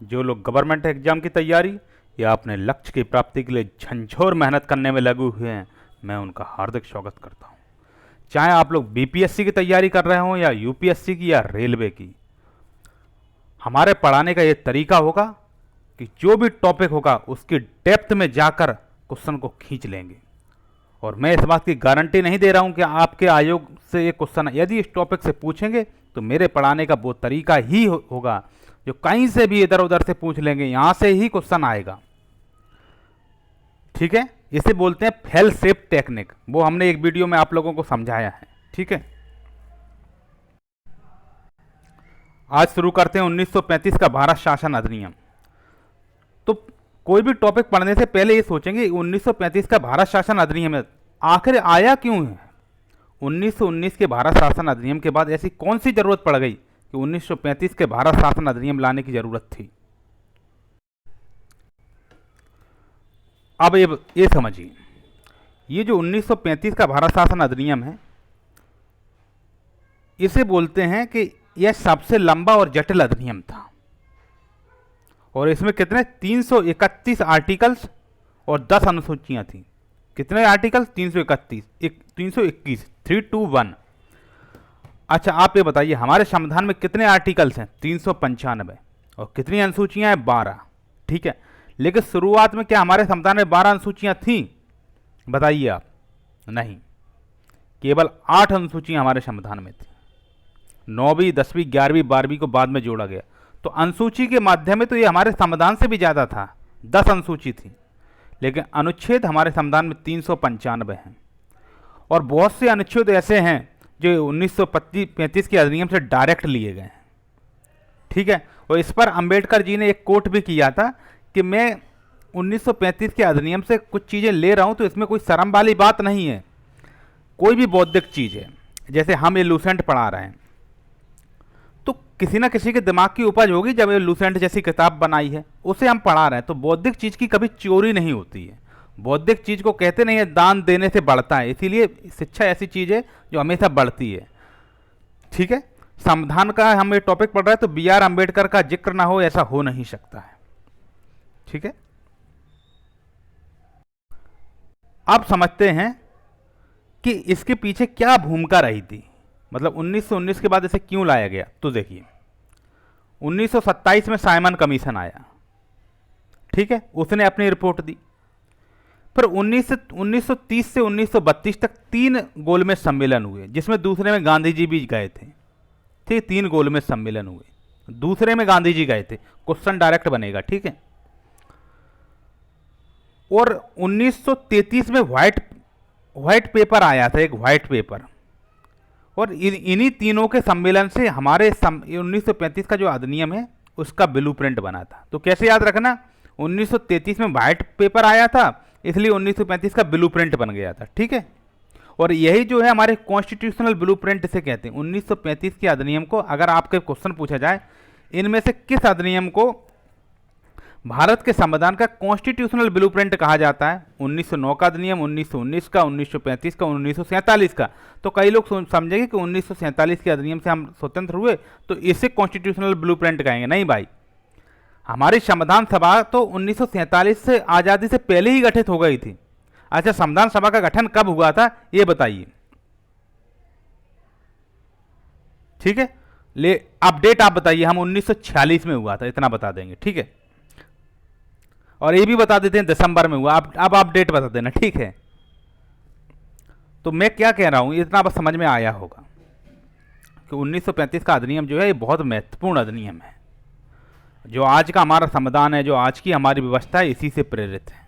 जो लोग government exam की तैयारी या अपने लक्ष्य की प्राप्ति के लिए झंझोर मेहनत करने में लगे हुए हैं, मैं उनका हार्दिक स्वागत करता हूं। चाहे आप लोग बीपीएससी की तैयारी कर रहे हों या यूपीएससी की या रेलवे की, हमारे पढ़ाने का ये तरीका होगा कि जो भी टॉपिक होगा उसकी डेप्थ में जाकर क्वेश्चन को खींच लेंगे। और मैं इस बात की गारंटी नहीं दे रहा हूं कि आपके आयोग से ये क्वेश्चन यदि इस टॉपिक से पूछेंगे तो मेरे पढ़ाने का वो तरीका ही होगा जो कहीं से भी इधर उधर से पूछ लेंगे, यहां से ही क्वेश्चन आएगा। ठीक है, इसे बोलते हैं फेल सेफ टेक्निक। वो हमने एक वीडियो में आप लोगों को समझाया है। ठीक है, आज शुरू करते हैं 1935 का भारत शासन अधिनियम। तो कोई भी टॉपिक पढ़ने से पहले ये सोचेंगे 1935 का भारत शासन अधिनियम आखिर आया क्यों है। 1919 के भारत शासन अधिनियम के बाद ऐसी कौन सी जरूरत पड़ गई कि 1935 के भारत शासन अधिनियम लाने की जरूरत थी। अब ये समझिए, ये जो 1935 का भारत शासन अधिनियम है, इसे बोलते हैं कि यह सबसे लंबा और जटिल अधिनियम था। और इसमें कितने 331 आर्टिकल्स और 10 अनुसूचियां थी। कितने आर्टिकल? 331, 321, 321। अच्छा, आप ये बताइए हमारे संविधान में कितने आर्टिकल्स हैं? 395। और कितनी अनुसूचियां हैं? 12। ठीक है, लेकिन शुरुआत में क्या हमारे संविधान में 12 अनुसूचियां थीं? बताइए आप। नहीं, केवल 8 अनुसूचियां हमारे संविधान में थी। 9वीं, 10वीं, 11वीं, 12वीं को बाद में जोड़ा गया। तो अनुसूची के माध्यम में तो ये हमारे संविधान से भी ज़्यादा था, 10 अनुसूची थी। लेकिन अनुच्छेद हमारे संविधान में 395 हैं। और बहुत से अनुच्छेद ऐसे हैं जो 1935 के अधिनियम से डायरेक्ट लिए गए हैं। ठीक है, और इस पर अंबेडकर जी ने एक कोट भी किया था कि मैं 1935 के अधिनियम से कुछ चीज़ें ले रहा हूं तो इसमें कोई शर्म वाली बात नहीं है। कोई भी बौद्धिक चीज़ है, जैसे हम ये लूसेंट पढ़ा रहे हैं तो किसी ना किसी के दिमाग की उपज होगी जब ये लूसेंट जैसी किताब बनाई है, उसे हम पढ़ा रहे हैं। तो बौद्धिक चीज़ की कभी चोरी नहीं होती है। बौद्धिक चीज़ को कहते नहीं है दान देने से बढ़ता है, इसीलिए शिक्षा ऐसी चीज़ है जो हमेशा बढ़ती है। ठीक है, संविधान का हम ये टॉपिक पढ़ रहे हैं तो बी आर अम्बेडकर का जिक्र ना हो, ऐसा हो नहीं सकता है। ठीक है, अब समझते हैं कि इसके पीछे क्या भूमिका रही थी, मतलब 1919 के बाद इसे क्यों लाया गया। तो देखिए, 1927 में साइमन कमीशन आया। ठीक है, उसने अपनी रिपोर्ट दी। फिर 1930 से 1932 तक 3 गोलमेज सम्मेलन हुए, जिसमें दूसरे में गांधी जी भी गए थे। ठीक, 3 गोलमेज सम्मेलन हुए, दूसरे में गांधी जी गए थे। क्वेश्चन डायरेक्ट बनेगा। ठीक है, और 1933 में व्हाइट पेपर आया था, एक व्हाइट पेपर। और इन्हीं तीनों के सम्मेलन से हमारे 1935 का जो अधिनियम है उसका ब्लूप्रिंट बना था। तो कैसे याद रखना, 1933 में व्हाइट पेपर आया था, इसलिए 1935 का ब्लूप्रिंट बन गया था। ठीक है, और यही जो है हमारे कॉन्स्टिट्यूशनल ब्लूप्रिंट इसे कहते हैं। 1935 के अधिनियम को अगर आपके क्वेश्चन पूछा जाए इनमें से किस अधिनियम को भारत के संविधान का कॉन्स्टिट्यूशनल ब्लूप्रिंट कहा जाता है, 1909 का अधिनियम, 1919 का, 1935 का, 1947 का। तो कई लोग समझेंगे कि 1947 के अधिनियम से हम स्वतंत्र हुए तो इसे कॉन्स्टिट्यूशनल ब्लूप्रिंट कहेंगे। नहीं भाई, हमारी संविधान सभा तो 1947 से आज़ादी से पहले ही गठित हो गई थी। अच्छा, संविधान सभा का गठन कब हुआ था ये बताइए। ठीक है, ले अपडेट आप बताइए। हम 1946 में हुआ था, इतना बता देंगे। ठीक है, और ये भी बता देते हैं दिसंबर में हुआ। अब आप डेट बता देना। ठीक है, तो मैं क्या कह रहा हूं, इतना बस समझ में आया होगा कि 1935 का अधिनियम जो है ये बहुत महत्वपूर्ण अधिनियम है। जो आज का हमारा संविधान है, जो आज की हमारी व्यवस्था है, इसी से प्रेरित है।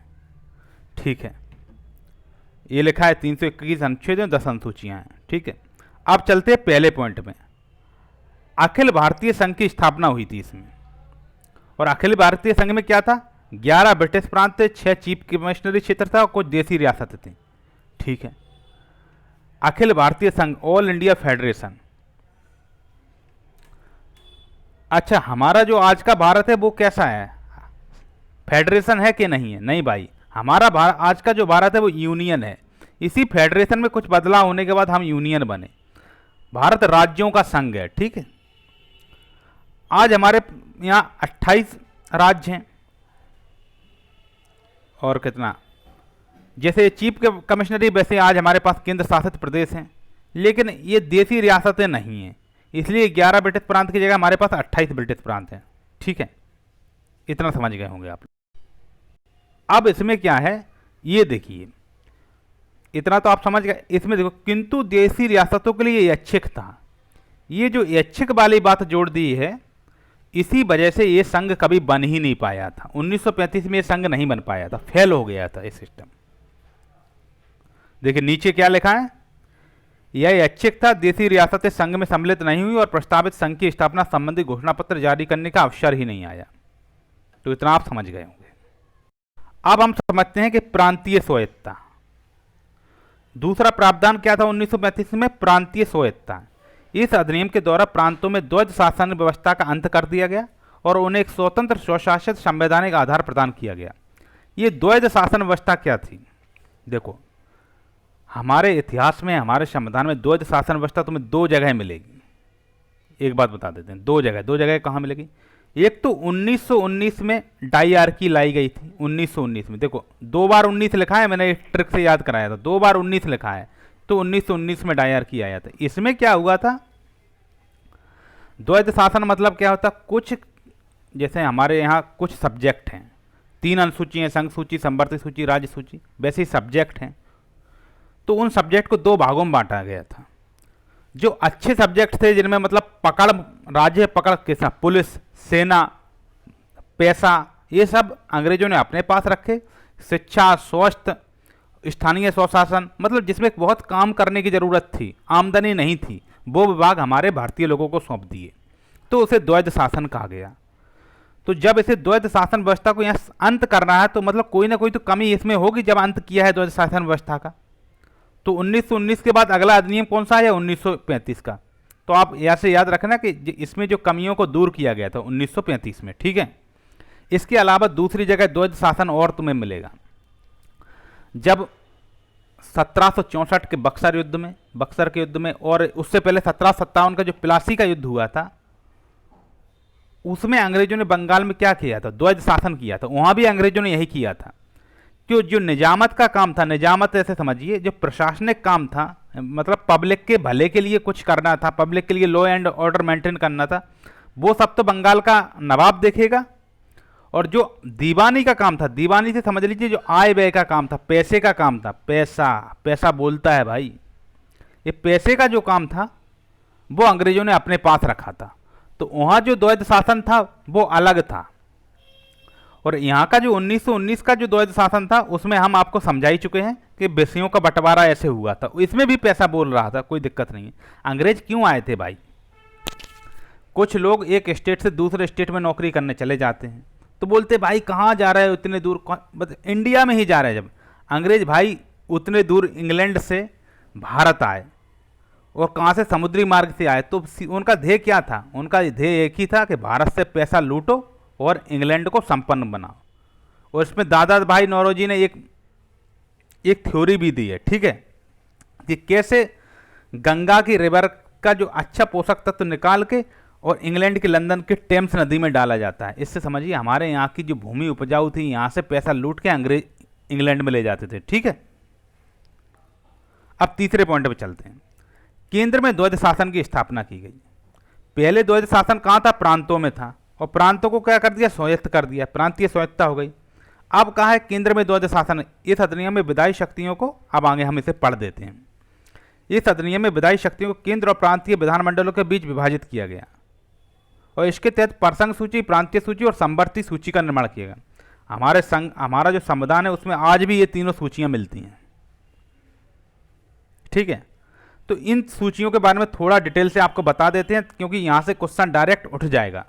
ठीक है, ये लिखा है 321 अनुच्छेद, 10 अनुसूचियां हैं। ठीक है, अब चलते हैं पहले पॉइंट में। अखिल भारतीय संघ की स्थापना हुई थी इसमें। और अखिल भारतीय संघ में क्या था, 11 ब्रिटिश प्रांत थे, 6 चीफ कमिश्नरी क्षेत्र था और कुछ देसी रियासत थी। ठीक है, अखिल भारतीय संघ, ऑल इंडिया फेडरेशन। अच्छा, हमारा जो आज का भारत है वो कैसा है, फेडरेशन है कि नहीं है? नहीं भाई, हमारा आज का जो भारत है वो यूनियन है। इसी फेडरेशन में कुछ बदलाव होने के बाद हम यूनियन बने। भारत राज्यों का संघ है। ठीक है, आज हमारे यहाँ 28 राज्य हैं। और कितना, जैसे चीफ कमिश्नरी वैसे आज हमारे पास केंद्र शासित प्रदेश हैं, लेकिन ये देसी रियासतें नहीं हैं, इसलिए 11 ब्रिटिश प्रांत की जगह हमारे पास 28 ब्रिटिश प्रांत हैं। ठीक है, इतना समझ गए होंगे आप। अब इसमें क्या है ये देखिए, इतना तो आप समझ गए। इसमें देखो, किंतु देसी रियासतों के लिए ऐच्छिक था। ये जो ऐच्छिक वाली बात जोड़ दी है, इसी वजह से ये संघ कभी बन ही नहीं पाया था। 1935 में ये संघ नहीं बन पाया था, फेल हो गया था ये सिस्टम। देखिए नीचे क्या लिखा है, यह ऐच्छिक था, देसी रियासतें संघ में सम्मिलित नहीं हुई और प्रस्तावित संघ की स्थापना संबंधी घोषणा पत्र जारी करने का अवसर ही नहीं आया। तो इतना आप समझ गए होंगे। अब हम समझते हैं कि प्रांतीय स्वायत्तता। दूसरा प्रावधान क्या था 1935 में, प्रांतीय स्वायत्तता। इस अधिनियम के द्वारा प्रांतों में द्वैध शासन व्यवस्था का अंत कर दिया गया और उन्हें एक स्वतंत्र स्वशासित संवैधानिक आधार प्रदान किया गया। ये द्वैध शासन व्यवस्था क्या थी? देखो, हमारे इतिहास में, हमारे संविधान में द्वैध शासन व्यवस्था तुम्हें दो जगह मिलेगी। एक बात बता देते हैं, दो जगह कहाँ मिलेगी? एक तो 1919 में डायआर्की लाई गई थी। 1919 में देखो, 2 बार 19 लिखा है, मैंने एक ट्रिक से याद कराया था, 2 बार 19 लिखा है, तो 1919 में डायआर्की आया था। इसमें क्या हुआ था, द्वैध शासन मतलब क्या होता, कुछ जैसे हमारे यहाँ कुछ सब्जेक्ट हैं, 3 अनुसूची हैं, संघ सूची, संवर्ती सूची, राज्य सूची, वैसे ही सब्जेक्ट हैं। तो उन सब्जेक्ट को 2 भागों में बांटा गया था। जो अच्छे सब्जेक्ट थे, जिनमें मतलब पकड़, राज्य पकड़ के साथ पुलिस, सेना, पैसा, ये सब अंग्रेजों ने अपने पास रखे। शिक्षा, स्वास्थ्य, स्थानीय स्वशासन, मतलब जिसमें बहुत काम करने की जरूरत थी, आमदनी नहीं थी, वो विभाग हमारे भारतीय लोगों को सौंप दिए, तो उसे द्वैध शासन कहा गया। तो जब इसे द्वैध शासन व्यवस्था को यहाँ अंत करना है, तो मतलब कोई ना कोई तो कमी इसमें होगी जब अंत किया है द्वैध शासन व्यवस्था का। तो 1919 के बाद अगला अधिनियम कौन सा है? 1935 का। तो आप ऐसे याद रखना कि इसमें जो कमियों को दूर किया गया था 1935 में। ठीक है, इसके अलावा दूसरी जगह द्वैध शासन और तुम्हें मिलेगा। जब 1764 के बक्सर के युद्ध में, और उससे पहले 1757 का जो प्लासी का युद्ध हुआ था, उसमें अंग्रेजों ने बंगाल में क्या किया था? द्वैध शासन किया था। वहां भी अंग्रेजों ने यही किया था। क्यों? जो निजामत का काम था, निजामत ऐसे समझिए, जो प्रशासनिक काम था, मतलब पब्लिक के भले के लिए कुछ करना था, पब्लिक के लिए लॉ एंड ऑर्डर मेंटेन करना था, वो सब तो बंगाल का नवाब देखेगा। और जो दीवानी का काम था, दीवानी से समझ लीजिए जो आय व्यय का काम था, पैसे का काम था, पैसा बोलता है भाई, ये पैसे का जो काम था वो अंग्रेजों ने अपने पास रखा था। तो वहाँ जो द्वैध शासन था वो अलग था। और यहाँ का जो 1919 का जो द्वैध शासन था, उसमें हम आपको समझा ही चुके हैं कि विषयों का बंटवारा ऐसे हुआ था, इसमें भी पैसा बोल रहा था, कोई दिक्कत नहीं है। अंग्रेज क्यों आए थे भाई? कुछ लोग एक स्टेट से दूसरे स्टेट में नौकरी करने चले जाते हैं, तो बोलते भाई कहाँ जा रहे हो इतने दूर? बस इंडिया में ही जा रहे हैं। जब अंग्रेज भाई उतने दूर इंग्लैंड से भारत आए, और कहाँ से? समुद्री मार्ग से आए, तो उनका ध्येय क्या था? उनका ध्येय एक ही था कि भारत से पैसा लूटो और इंग्लैंड को संपन्न बनाओ। और इसमें दादा भाई नौरोजी ने एक थ्योरी भी दी है, ठीक है, कि कैसे गंगा की रिवर का जो अच्छा पोषक तत्व निकाल के और इंग्लैंड के लंदन के टेम्स नदी में डाला जाता है। इससे समझिए हमारे यहाँ की जो भूमि उपजाऊ थी, यहाँ से पैसा लूट के अंग्रेज इंग्लैंड में ले जाते थे। ठीक है, अब तीसरे पॉइंट पे चलते हैं। केंद्र में द्वैध शासन की स्थापना की गई। पहले द्वैध शासन कहाँ था? प्रांतों में था, और प्रांतों को क्या कर दिया? स्वायत्त कर दिया, प्रांतीय स्वायत्तता हो गई। अब कहा है केंद्र में द्वैध शासन। इस अधिनियम में विधायी शक्तियों को, अब आगे हम इसे पढ़ देते हैं। इस अधिनियम में विधायी शक्तियों को केंद्र और प्रांतीय विधानमंडलों के बीच विभाजित किया गया, और इसके तहत प्रसंग सूची, प्रांतीय सूची और संवर्ती सूची का निर्माण किया गया। हमारा जो संविधान है उसमें आज भी ये तीनों सूचियां मिलती हैं। ठीक है, तो इन सूचियों के बारे में थोड़ा डिटेल से आपको बता देते हैं, क्योंकि यहां से क्वेश्चन डायरेक्ट उठ जाएगा।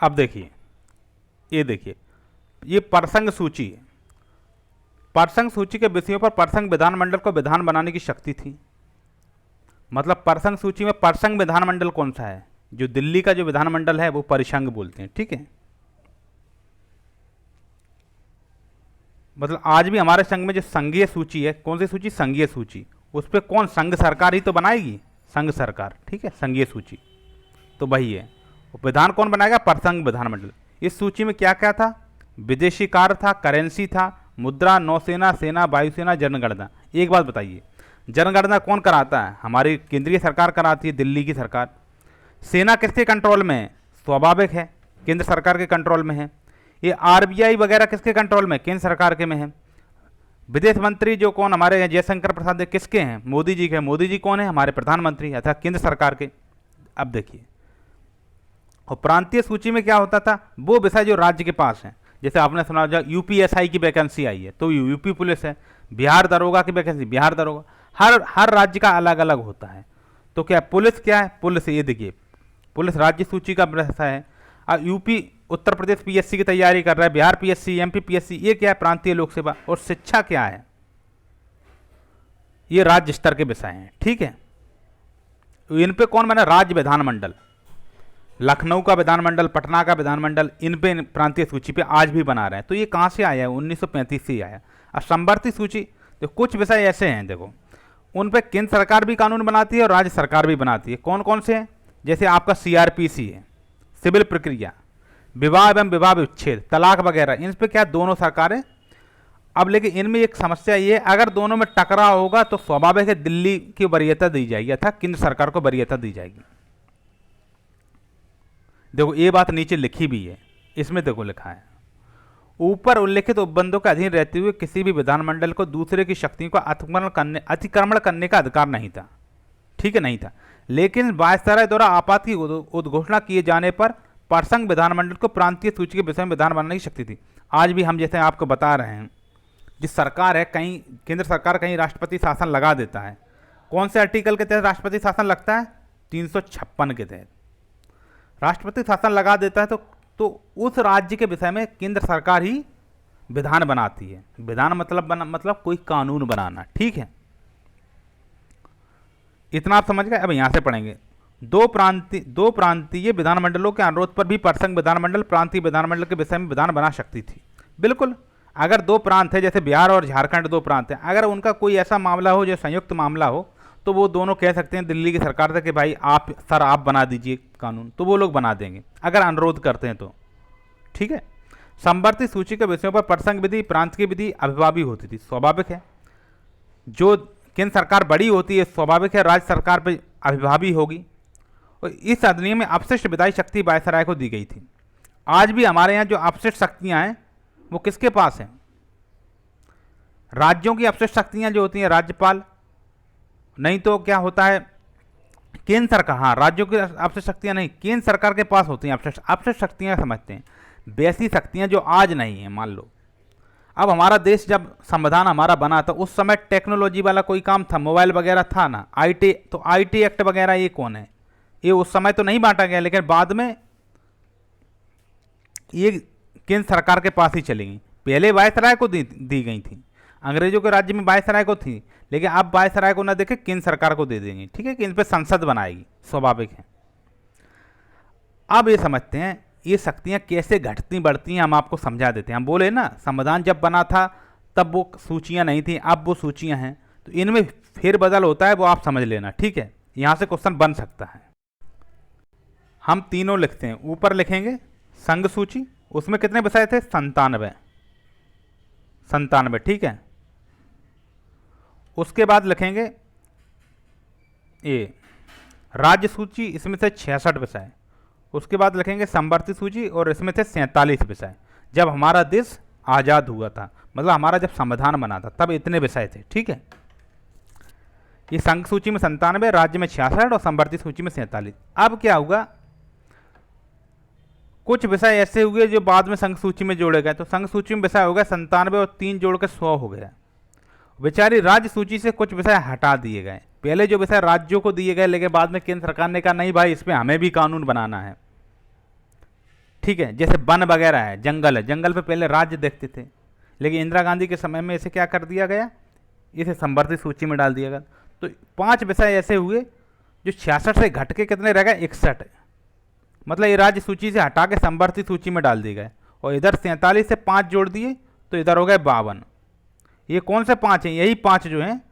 अब देखिए, ये प्रसंग सूची है। प्रसंग सूची के विषयों पर प्रसंग विधानमंडल को विधान बनाने की शक्ति थी। मतलब प्रसंग सूची में प्रसंग विधानमंडल कौन सा है? जो दिल्ली का जो विधानमंडल है वो परिसंघ बोलते हैं। ठीक है, मतलब आज भी हमारे संघ में जो संघीय सूची है, कौन सी सूची? संघीय सूची। उस पर कौन? संघ सरकार ही तो बनाएगी, संघ सरकार। ठीक है, संघीय सूची। तो वही है। विधान कौन बनाएगा? प्रसंग विधानमंडल। इस सूची में क्या क्या था? विदेशी कार्य था, करेंसी था, मुद्रा, नौसेना, सेना, वायुसेना, जनगणना। एक बात बताइए, जनगणना कौन कराता है? हमारी केंद्रीय सरकार कराती है, दिल्ली की सरकार। सेना किसके कंट्रोल में है? स्वाभाविक है, केंद्र सरकार के कंट्रोल में है। ये आरबीआई वगैरह किसके कंट्रोल में? केंद्र सरकार के में है। विदेश मंत्री जो कौन हमारे हैं, जयशंकर प्रसाद, किसके हैं? मोदी जी के। मोदी जी कौन है? हमारे प्रधानमंत्री अर्थात केंद्र सरकार के। अब देखिए, और प्रांतीय सूची में क्या होता था? वो विषय जो राज्य के पास है। जैसे आपने सुना जो यूपीएसआई की वैकेंसी आई है तो यूपी पुलिस है, बिहार दरोगा की वैकेंसी बिहार दरोगा। हर राज्य का अलग अलग होता है। तो क्या पुलिस क्या है? पुलिस, ये देखिए, पुलिस राज्य सूची का विषय है। अब यूपी, उत्तर प्रदेश पीएससी की तैयारी कर रहा है, बिहार पीएससी, एमपी पीएससी, ये क्या है? प्रांतीय लोक सेवा। और शिक्षा क्या है? ये राज्य स्तर के विषय हैं, ठीक है। इन पे कौन बना? राज्य विधानमंडल। लखनऊ का विधानमंडल, पटना का विधानमंडल, इन पे प्रांतीय सूची पे आज भी बना रहे हैं। तो ये कहाँ से आया है? 1935 से ही आया। अब समवर्ती सूची, तो कुछ विषय ऐसे हैं देखो, उन पे केंद्र सरकार भी कानून बनाती है और राज्य सरकार भी बनाती है। कौन कौन से हैं? जैसे आपका सीआरपीसी है, सिविल प्रक्रिया, विवाह एवं विवाह विच्छेद, तलाक वगैरह, इन पे क्या दोनों सरकारें। अब लेकिन इनमें एक समस्या ये है, अगर दोनों में टकराव होगा तो स्वाभाविक है दिल्ली की वरीयता दी जाएगी अर्थात केंद्र सरकार को वरीयता दी जाएगी। देखो ये बात नीचे लिखी भी है, इसमें देखो लिखा है, ऊपर उल्लिखित उपबंधों के अधीन रहते हुए किसी भी विधानमंडल को दूसरे की शक्तियों का अतिक्रमण करने का अधिकार नहीं था, ठीक है, नहीं था। लेकिन वायसराय द्वारा आपात की उद्घोषणा किए जाने पर प्रसंग विधानमंडल को प्रांतीय सूची के विषय में विधान बनाने की शक्ति थी। आज भी हम जैसे आपको बता रहे हैं, जिस सरकार है, कहीं केंद्र सरकार कहीं राष्ट्रपति शासन लगा देता है, कौन से आर्टिकल के तहत राष्ट्रपति शासन लगता है? 356 के तहत राष्ट्रपति शासन लगा देता है। तो उस राज्य के विषय में केंद्र सरकार ही विधान बनाती है। विधान मतलब कोई कानून बनाना, ठीक है। इतना आप समझ गए। अब यहां से पढ़ेंगे, दो प्रांतीय विधानमंडलों के अनुरोध पर भी प्रसंग विधानमंडल प्रांतीय विधानमंडल के विषय में विधान बना सकती थी। बिल्कुल, अगर दो प्रांत है, जैसे बिहार और झारखंड दो प्रांत हैं, अगर उनका कोई ऐसा मामला हो जो संयुक्त मामला हो, तो वो दोनों कह सकते हैं दिल्ली की सरकार से कि भाई आप बना दीजिए कानून, तो वो लोग बना देंगे अगर अनुरोध करते हैं तो, ठीक है। समवर्ती सूची के विषयों पर प्रसंग विधि, प्रांत की विधि अभिभावी होती थी, स्वाभाविक है। जो केंद्र सरकार बड़ी होती है, स्वाभाविक है राज्य सरकार पर अभिभावी होगी। और इस अधिनियम में अपशिष्ट विधायी शक्ति वायसराय को दी गई थी। आज भी हमारे यहाँ जो अपशिष्ट शक्तियाँ हैं वो किसके पास हैं? राज्यों की अपशिष्ट शक्तियाँ जो होती हैं राज्यपाल, नहीं तो क्या होता है केंद्र सरकार, हाँ राज्यों की अपशिष्ट शक्तियाँ नहीं, केंद्र सरकार के पास होती हैं अपशिष्ट शक्तियाँ समझते हैं, वैसी शक्तियाँ जो आज नहीं है। मान लो अब हमारा देश जब संविधान हमारा बना था उस समय टेक्नोलॉजी वाला कोई काम था, मोबाइल वगैरह था ना, आईटी, तो आईटी एक्ट वगैरह ये कौन है? ये उस समय तो नहीं बांटा गया, लेकिन बाद में ये केंद्र सरकार के पास ही चलेंगी। पहले वायसराय को दी गई थी, अंग्रेजों के राज्य में वायसराय को थी, लेकिन अब वायसराय को ना देके केंद्र सरकार को दे देंगे, ठीक है, कि इन पर संसद बनाएगी, स्वाभाविक है। अब ये समझते हैं ये शक्तियाँ कैसे घटती बढ़ती हैं, हम आपको समझा देते हैं। हम बोले ना संविधान जब बना था तब वो सूचियाँ नहीं थी, अब वो सूचियाँ हैं, तो इनमें फेरबदल होता है, वो आप समझ लेना, ठीक है। यहाँ से क्वेश्चन बन सकता है। हम तीनों लिखते हैं, ऊपर लिखेंगे संघ सूची, उसमें कितने विषय थे? 97, ठीक है। उसके बाद लिखेंगे ये राज्य सूची, इसमें से 66 विषय। उसके बाद लिखेंगे समवर्ती सूची और इसमें थे 47 विषय। जब हमारा देश आज़ाद हुआ था, मतलब हमारा जब संविधान बना था तब इतने विषय थे, ठीक है। ये संघ सूची में 97, राज्य में 66 और समवर्ती सूची में 47। अब क्या हुआ, कुछ विषय ऐसे हुए जो बाद में संघ सूची में जोड़े गए, तो संघ सूची में विषय हो गया 97 और 3 जोड़ के 100 हो गया। बेचारी राज्य सूची से कुछ विषय हटा दिए गए। पहले जो विषय राज्यों को दिए गए, लेकिन बाद में केंद्र सरकार ने कहा नहीं भाई इस पर हमें भी कानून बनाना है, ठीक है। जैसे वन वगैरह है, जंगल है, जंगल पे पहले राज्य देखते थे, लेकिन इंदिरा गांधी के समय में इसे क्या कर दिया गया, इसे समवर्ती सूची में डाल दिया गया। तो 5 विषय ऐसे हुए जो 66 से घट के कितने रह गए, 61, मतलब ये राज्य सूची से हटा के समवर्ती सूची में डाल दिए गए। और इधर 47 से 5 जोड़ दिए तो इधर हो गए 52। ये कौन से 5 हैं? यही 5 जो हैं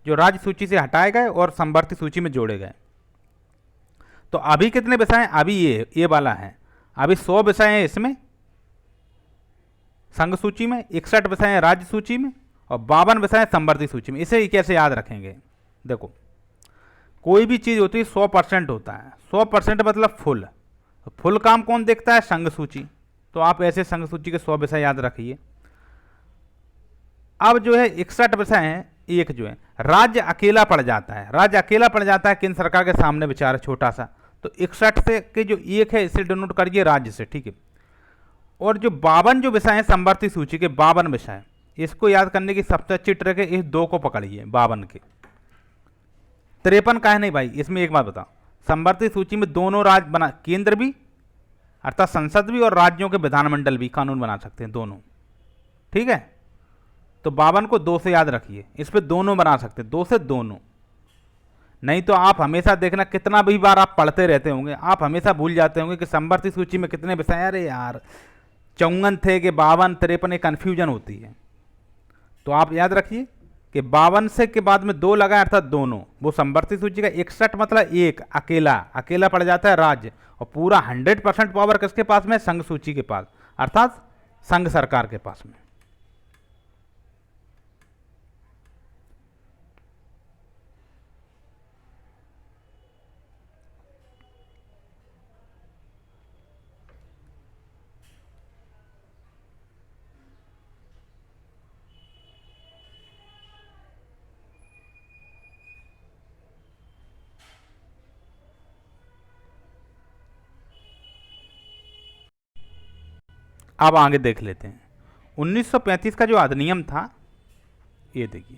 जो राज्य सूची से हटाए गए और समवर्ती सूची में जोड़े गए। तो अभी कितने विषय हैं? अभी ये वाला है, अभी 100 विषय हैं इसमें संघ सूची में, 61 विषय हैं राज्य सूची में और 52 विषय हैं समवर्ती सूची में। इसे कैसे याद रखेंगे? देखो, कोई भी चीज़ होती है 100% होता है, 100% मतलब फुल। तो फुल काम कौन देखता है? संघ सूची। तो आप ऐसे संघ सूची के 100 विषय याद रखिए। अब जो है 61 विषय हैं, एक जो है राज्य अकेला पड़ जाता है, राज्य अकेला पड़ जाता है केंद्र सरकार के सामने बेचारा छोटा सा। तो 61 से के जो एक है इसे डिनोट करिए राज्य से, ठीक है। और जो 52 जो विषय हैं समवर्ती सूची के 52 विषय, इसको याद करने की सबसे अच्छी ट्रिक है, इस 2 को पकड़िए 52 के। 53 का है नहीं भाई, इसमें एक बात बताओ, समवर्ती सूची में दोनों राज्य बना, केंद्र भी अर्थात संसद भी और राज्यों के विधानमंडल भी कानून बना सकते हैं दोनों, ठीक है। तो 52 को 2 से याद रखिए, इस पर दोनों बना सकते हैं, 2 से दोनों। नहीं तो आप हमेशा देखना, कितना भी बार आप पढ़ते रहते होंगे, आप हमेशा भूल जाते होंगे कि समवर्ती सूची में कितने विषय। अरे यार 54 थे कि 52, 53, एक कन्फ्यूजन होती है। तो आप याद रखिए कि 52 से के बाद में 2 लगा अर्थात दोनों, वो समवर्ती सूची का। 61 मतलब एक अकेला, अकेला पड़ जाता है राज्य, और पूरा 100% पावर किसके पास में? संघ सूची के पास, अर्थात संघ सरकार के पास में। अब आगे देख लेते हैं 1935 का जो अधिनियम था, ये देखिए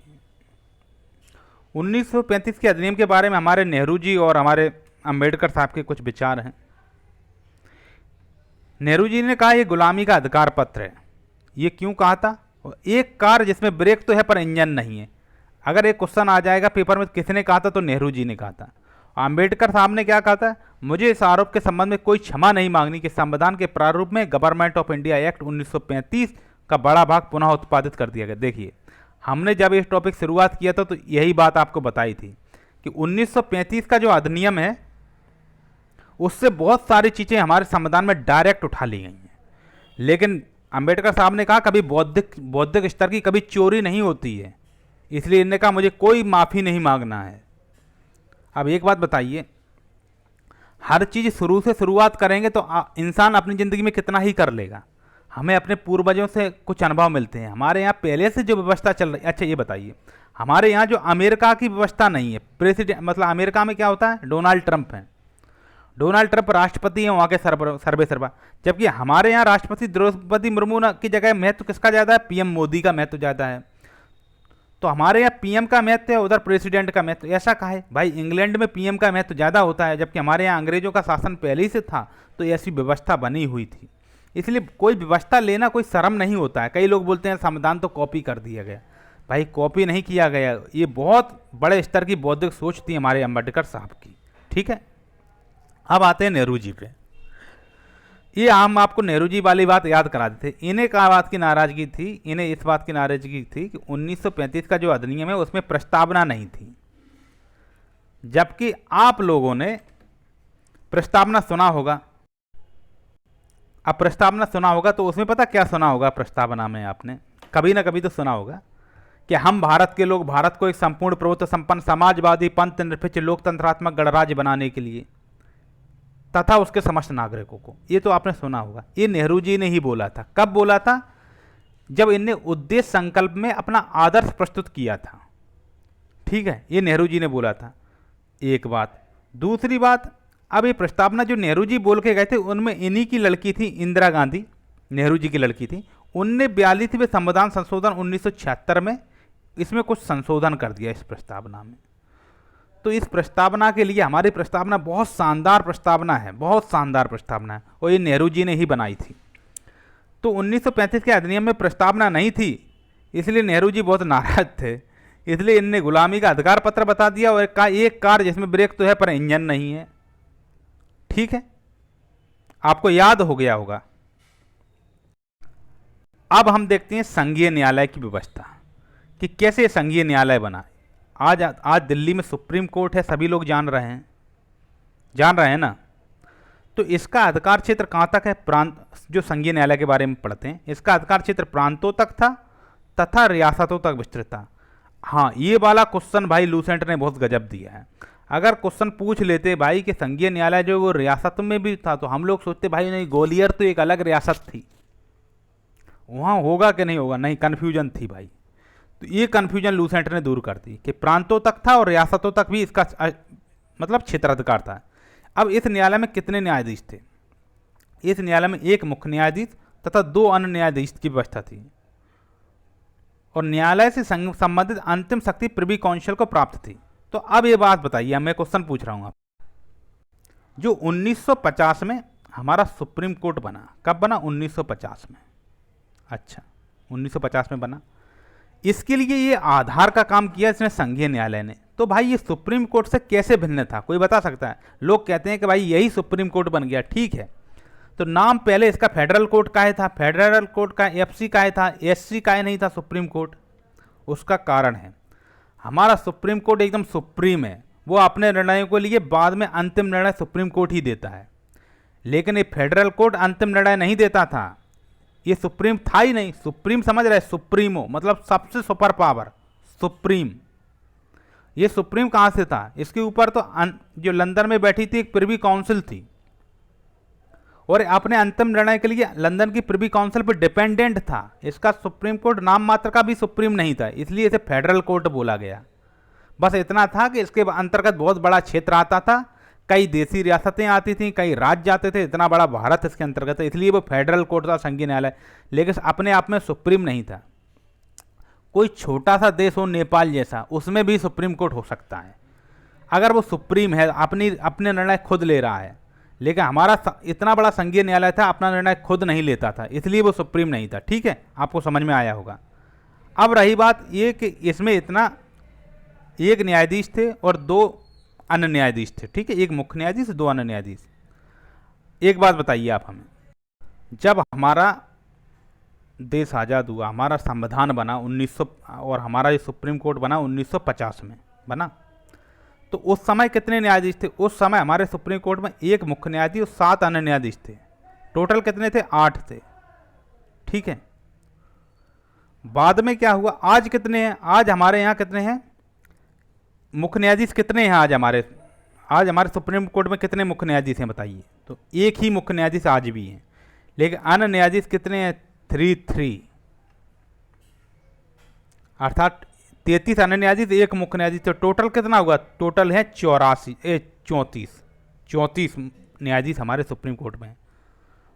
1935 के अधिनियम के बारे में हमारे नेहरू जी और हमारे अंबेडकर साहब के कुछ विचार हैं। नेहरू जी ने कहा ये गुलामी का अधिकार पत्र है। ये क्यों कहा था? एक कार जिसमें ब्रेक तो है पर इंजन नहीं है। अगर एक क्वेश्चन आ जाएगा पेपर में, किसने कहा था? तो नेहरू जी ने कहा था। अंबेडकर साहब ने क्या कहा था? मुझे इस आरोप के संबंध में कोई क्षमा नहीं मांगनी कि संविधान के प्रारूप में गवर्नमेंट ऑफ इंडिया एक्ट 1935 का बड़ा भाग पुनः उत्पादित कर दिया गया। देखिए, हमने जब इस टॉपिक शुरुआत किया था तो यही बात आपको बताई थी कि 1935 का जो अधिनियम है उससे बहुत सारी चीज़ें हमारे संविधान में डायरेक्ट उठा ली गई हैं। लेकिन अंबेडकर साहब ने कहा कभी बौद्धिक स्तर की कभी चोरी नहीं होती है, इसलिए इन्होंने कहा मुझे कोई माफ़ी नहीं मांगना है। अब एक बात बताइए, हर चीज़ शुरू से शुरुआत करेंगे तो इंसान अपनी ज़िंदगी में कितना ही कर लेगा। हमें अपने पूर्वजों से कुछ अनुभव मिलते हैं, हमारे यहाँ पहले से जो व्यवस्था चल रही है। अच्छा ये बताइए, हमारे यहाँ जो अमेरिका की व्यवस्था नहीं है, प्रेसिडेंट मतलब अमेरिका में क्या होता है? डोनाल्ड ट्रंप हैं, डोनाल्ड ट्रंप राष्ट्रपति हैं वहाँ के सर्वे सर्वा। जबकि हमारे यहाँ राष्ट्रपति द्रौपदी मुर्मू की जगह महत्व किसका ज़्यादा है? पीएम मोदी का महत्व ज़्यादा है। तो हमारे यहाँ पीएम का महत्व है, उधर प्रेसिडेंट का महत्व। ऐसा कहा है भाई, इंग्लैंड में पीएम का महत्व ज़्यादा होता है, जबकि हमारे यहाँ अंग्रेजों का शासन पहले ही से था, तो ऐसी व्यवस्था बनी हुई थी। इसलिए कोई व्यवस्था लेना कोई शर्म नहीं होता है। कई लोग बोलते हैं संविधान तो कॉपी कर दिया गया। भाई कॉपी नहीं किया गया, ये बहुत बड़े स्तर की बौद्धिक सोच थी हमारे अंबेडकर साहब की, ठीक है। अब आते हैं नेहरू जी पे। ये हम आपको नेहरू जी वाली बात याद करा देते थे। इन्हें क्या बात की नाराजगी थी? इन्हें इस बात की नाराजगी थी कि 1935 का जो अधिनियम है उसमें प्रस्तावना नहीं थी, जबकि आप लोगों ने प्रस्तावना सुना होगा। अब प्रस्तावना सुना होगा तो उसमें पता क्या सुना होगा? प्रस्तावना में आपने कभी ना कभी तो सुना होगा कि हम भारत के लोग भारत को एक संपूर्ण प्रभुत्व संपन्न समाजवादी पंथ निरपेक्ष लोकतंत्रात्मक गणराज्य बनाने के लिए तथा उसके समस्त नागरिकों को, ये तो आपने सुना होगा। ये नेहरू जी ने ही बोला था। कब बोला था? जब इनने उद्देश्य संकल्प में अपना आदर्श प्रस्तुत किया था, ठीक है। ये नेहरू जी ने बोला था, एक बात। दूसरी बात, अब ये प्रस्तावना जो नेहरू जी बोल के गए थे उनमें इन्हीं की लड़की थी इंदिरा गांधी, नेहरू जी की लड़की थी। उनने 42वें संविधान संशोधन 1976 में इसमें कुछ संशोधन कर दिया इस प्रस्तावना में। तो इस प्रस्तावना के लिए हमारी प्रस्तावना बहुत शानदार प्रस्तावना है, बहुत शानदार प्रस्तावना है, और ये नेहरू जी ने ही बनाई थी। तो 1935 के अधिनियम में प्रस्तावना नहीं थी, इसलिए नेहरू जी बहुत नाराज थे। इसलिए इनने गुलामी का अधिकार पत्र बता दिया और कहा एक कार जिसमें ब्रेक तो है पर इंजन नहीं है, ठीक है। आपको याद हो गया होगा। अब हम देखते हैं संघीय न्यायालय की व्यवस्था कि कैसे संघीय न्यायालय बना। आज दिल्ली में सुप्रीम कोर्ट है, सभी लोग जान रहे हैं। जान रहे हैं ना। तो इसका अधिकार क्षेत्र कहाँ तक है? प्रांत, जो संघीय न्यायालय के बारे में पढ़ते हैं, इसका अधिकार क्षेत्र प्रांतों तक था तथा रियासतों तक विस्तृत था। हाँ, ये वाला क्वेश्चन भाई लूसेंट ने बहुत गजब दिया है। अगर क्वेश्चन पूछ लेते भाई कि संघीय न्यायालय जो वो रियासत में भी था, तो हम लोग सोचते भाई नहीं, ग्वालियर तो एक अलग रियासत थी, वहाँ होगा कि नहीं होगा, नहीं, कन्फ्यूजन थी भाई। तो ये कन्फ्यूजन लूसेंट ने दूर कर दी कि प्रांतों तक था और रियासतों तक भी इसका मतलब क्षेत्राधिकार था। अब इस न्यायालय में कितने न्यायाधीश थे? इस न्यायालय में एक मुख्य न्यायाधीश तथा 2 अन्य न्यायाधीश की व्यवस्था थी, और न्यायालय से संबंधित अंतिम शक्ति प्रिवी काउंसिल को प्राप्त थी। तो अब ये बात बताइए, मैं क्वेश्चन पूछ रहा हूँ आप, जो 1950 में हमारा सुप्रीम कोर्ट बना, कब बना? 1950 में। अच्छा, 1950 में बना। इसके लिए ये आधार का काम किया इसने संघीय न्यायालय ने। तो भाई ये सुप्रीम कोर्ट से कैसे भिन्न था, कोई बता सकता है? लोग कहते हैं कि भाई यही सुप्रीम कोर्ट बन गया, ठीक है। तो नाम पहले इसका फेडरल कोर्ट का था, फेडरल कोर्ट का एफसी का था, एससी का नहीं था सुप्रीम कोर्ट। उसका कारण है, हमारा सुप्रीम कोर्ट एकदम सुप्रीम है, वो अपने निर्णयों को लिए बाद में अंतिम निर्णय सुप्रीम कोर्ट ही देता है। लेकिन ये फेडरल कोर्ट अंतिम निर्णय नहीं देता था, ये सुप्रीम था ही नहीं। सुप्रीम समझ रहे, सुप्रीमो मतलब सबसे सुपर पावर, सुप्रीम। ये सुप्रीम कहाँ से था? इसके ऊपर तो जो लंदन में बैठी थी एक प्रिवी काउंसिल थी, और अपने अंतिम निर्णय के लिए लंदन की प्रिवी काउंसिल पर डिपेंडेंट था। इसका सुप्रीम कोर्ट नाम मात्र का भी सुप्रीम नहीं था, इसलिए इसे फेडरल कोर्ट बोला गया। बस इतना था कि इसके अंतर्गत बहुत बड़ा क्षेत्र आता था, कई देसी रियासतें आती थीं, कई राज्य आते थे, इतना बड़ा भारत इसके अंतर्गत है, इसलिए वो फेडरल कोर्ट था, संघीय न्यायालय। लेकिन अपने आप में सुप्रीम नहीं था। कोई छोटा सा देश हो, नेपाल जैसा, उसमें भी सुप्रीम कोर्ट हो सकता है अगर वो सुप्रीम है, अपने निर्णय खुद ले रहा है। लेकिन हमारा इतना बड़ा संघीय न्यायालय था, अपना निर्णय खुद नहीं लेता था, इसलिए वो सुप्रीम नहीं था। ठीक है, आपको समझ में आया होगा। अब रही बात ये कि इसमें इतना एक न्यायाधीश थे और 2 अन्य न्यायाधीश थे। ठीक है, एक मुख्य न्यायाधीश, 2 अन्य न्यायाधीश। एक बात बताइए आप हमें, जब हमारा देश आज़ाद हुआ, हमारा संविधान बना 1900, और हमारा ये सुप्रीम कोर्ट बना 1950 में बना, तो उस समय कितने न्यायाधीश थे? उस समय हमारे सुप्रीम कोर्ट में एक मुख्य न्यायाधीश और 7 अन्य न्यायाधीश थे। टोटल कितने थे? 8 थे। ठीक है, बाद में क्या हुआ? आज कितने हैं? आज हमारे यहाँ कितने हैं मुख्य न्यायाधीश? कितने हैं आज हमारे सुप्रीम कोर्ट में कितने मुख्य न्यायाधीश हैं बताइए? तो एक ही मुख्य न्यायाधीश आज भी हैं। लेकिन अन्य न्यायाधीश कितने हैं? 3 अर्थात 33 अन्य न्यायाधीश, एक मुख्य न्यायाधीश। तो टोटल कितना हुआ? टोटल है 34 न्यायाधीश हमारे सुप्रीम कोर्ट में।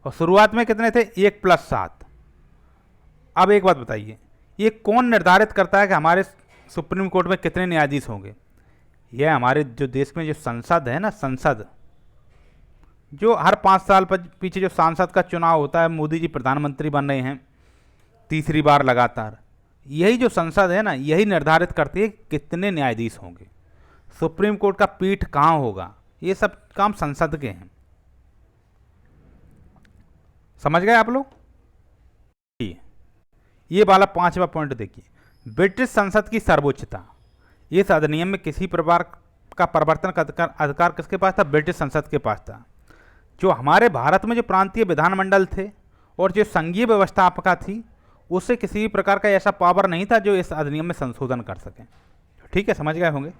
और शुरुआत में कितने थे? 1 + 7। अब एक बात बताइए, ये कौन निर्धारित करता है कि हमारे सुप्रीम कोर्ट में कितने न्यायाधीश होंगे? यह हमारे जो देश में जो संसद है ना, संसद, जो हर 5 साल पीछे जो सांसद का चुनाव होता है, मोदी जी प्रधानमंत्री बन रहे हैं तीसरी बार लगातार, यही जो संसद है ना, यही निर्धारित करती है कितने न्यायाधीश होंगे, सुप्रीम कोर्ट का पीठ कहाँ होगा। ये सब काम संसद के हैं। समझ गए आप लोग? ये वाला 5वां पॉइंट देखिए, ब्रिटिश संसद की सर्वोच्चता। इस अधिनियम में किसी प्रकार का परिवर्तन का अधिकार किसके पास था? ब्रिटिश संसद के पास था। जो हमारे भारत में जो प्रांतीय विधानमंडल थे और जो संघीय व्यवस्थापिका थी, उससे किसी भी प्रकार का ऐसा पावर नहीं था जो इस अधिनियम में संशोधन कर सके। ठीक है, समझ गए होंगे।